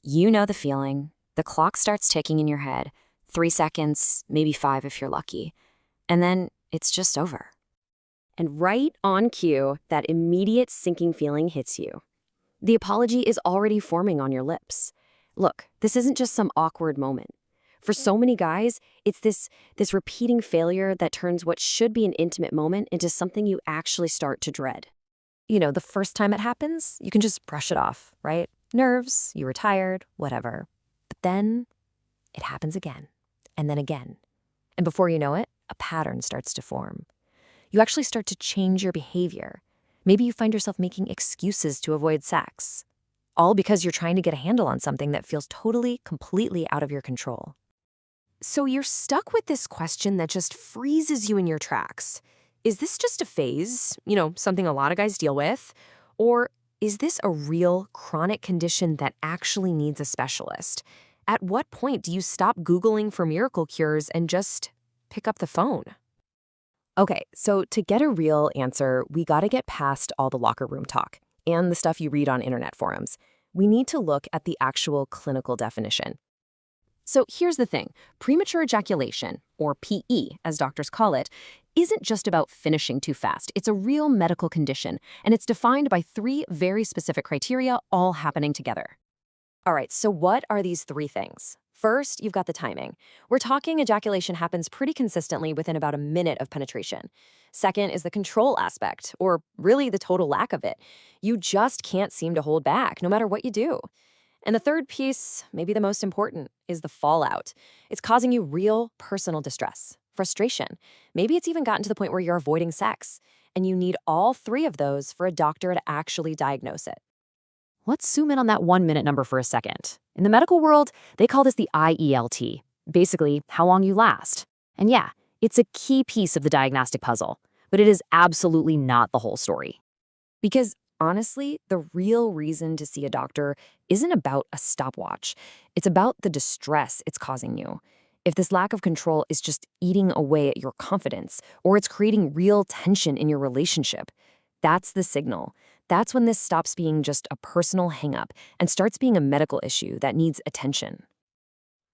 You know the feeling. The clock starts ticking in your head. 3 seconds, maybe 5 if you're lucky. And then it's just over. And right on cue, that immediate sinking feeling hits you. The apology is already forming on your lips. Look, this isn't just some awkward moment. For so many guys, it's this repeating failure that turns what should be an intimate moment into something you actually start to dread. The first time it happens, you can just brush it off, right? Nerves, you were tired, whatever. But then it happens again, and then again. And before you know it, a pattern starts to form. You actually start to change your behavior. Maybe you find yourself making excuses to avoid sex, all because you're trying to get a handle on something that feels totally, completely out of your control. So you're stuck with this question that just freezes you in your tracks. Is this just a phase, something a lot of guys deal with? Or is this a real chronic condition that actually needs a specialist? At what point do you stop Googling for miracle cures and just pick up the phone? Okay, so to get a real answer, we gotta get past all the locker room talk and the stuff you read on internet forums. We need to look at the actual clinical definition. So here's the thing. Premature ejaculation, or PE as doctors call it, isn't just about finishing too fast. It's a real medical condition, and it's defined by 3 very specific criteria all happening together. All right, so what are these 3 things? First, you've got the timing. We're talking ejaculation happens pretty consistently within about a minute of penetration. Second is the control aspect, or really the total lack of it. You just can't seem to hold back, no matter what you do. And the third piece, maybe the most important, is the fallout. It's causing you real personal distress, frustration. Maybe it's even gotten to the point where you're avoiding sex, and you need all 3 of those for a doctor to actually diagnose it. Let's zoom in on that 1-minute number for a second. In the medical world, they call this the IELT, basically how long you last. And yeah, it's a key piece of the diagnostic puzzle, but it is absolutely not the whole story. Because honestly, the real reason to see a doctor isn't about a stopwatch. It's about the distress it's causing you. If this lack of control is just eating away at your confidence, or it's creating real tension in your relationship, that's the signal. That's when this stops being just a personal hang-up and starts being a medical issue that needs attention.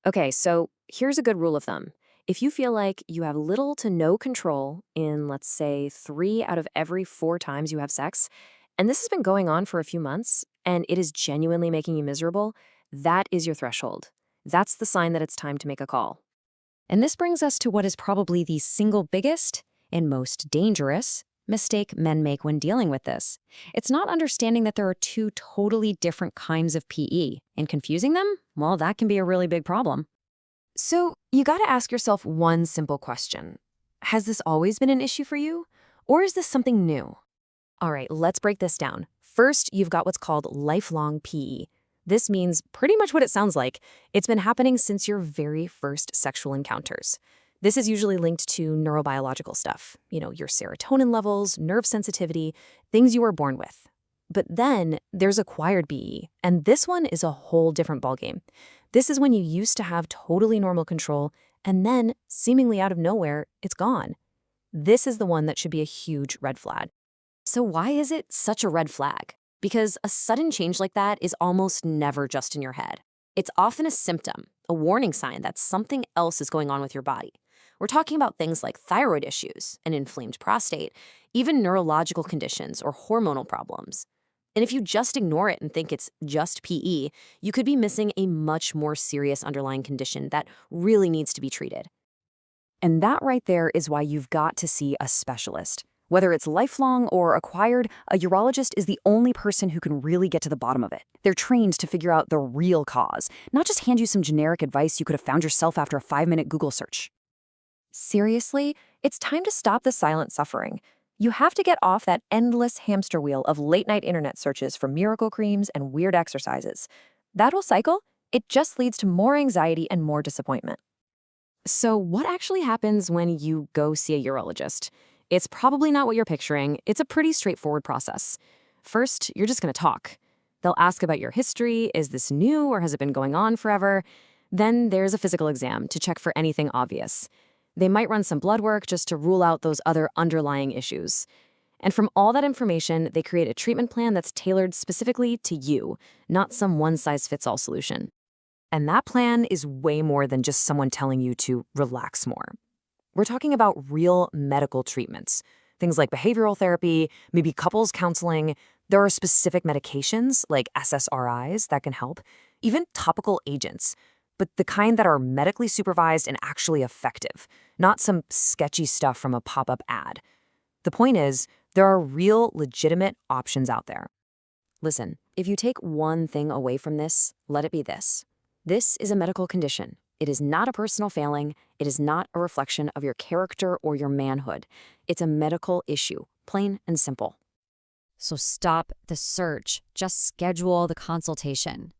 Okay, so here's a good rule of thumb. If you feel like you have little to no control in, let's say, 3 out of every 4 times you have sex, and this has been going on for a few months, and it is genuinely making you miserable, that is your threshold. That's the sign that it's time to make a call. And this brings us to what is probably the single biggest and most dangerous mistake men make when dealing with this. It's not understanding that there are 2 totally different kinds of PE, and confusing them, well, that can be a really big problem. So you gotta ask yourself one simple question. Has this always been an issue for you? Or is this something new? All right, let's break this down. First, you've got what's called lifelong PE. This means pretty much what it sounds like. It's been happening since your very first sexual encounters. This is usually linked to neurobiological stuff, your serotonin levels, nerve sensitivity, things you were born with. But then there's acquired BE, and this one is a whole different ballgame. This is when you used to have totally normal control, and then, seemingly out of nowhere, it's gone. This is the one that should be a huge red flag. So why is it such a red flag? Because a sudden change like that is almost never just in your head. It's often a symptom, a warning sign that something else is going on with your body. We're talking about things like thyroid issues, an inflamed prostate, even neurological conditions or hormonal problems. And if you just ignore it and think it's just PE, you could be missing a much more serious underlying condition that really needs to be treated. And that right there is why you've got to see a specialist. Whether it's lifelong or acquired, a urologist is the only person who can really get to the bottom of it. They're trained to figure out the real cause, not just hand you some generic advice you could have found yourself after a 5-minute Google search. Seriously, it's time to stop the silent suffering. You have to get off that endless hamster wheel of late-night internet searches for miracle creams and weird exercises. That whole cycle, it just leads to more anxiety and more disappointment. So what actually happens when you go see a urologist? It's probably not what you're picturing. It's a pretty straightforward process. First, you're just going to talk. They'll ask about your history. Is this new or has it been going on forever? Then there's a physical exam to check for anything obvious. They might run some blood work just to rule out those other underlying issues. And from all that information, they create a treatment plan that's tailored specifically to you, not some one-size-fits-all solution. And that plan is way more than just someone telling you to relax more. We're talking about real medical treatments, things like behavioral therapy, maybe couples counseling. There are specific medications like SSRIs that can help, even topical agents, but the kind that are medically supervised and actually effective, not some sketchy stuff from a pop-up ad. The point is, there are real, legitimate options out there. Listen, if you take one thing away from this, let it be this. This is a medical condition. It is not a personal failing. It is not a reflection of your character or your manhood. It's a medical issue, plain and simple. So stop the search. Just schedule the consultation.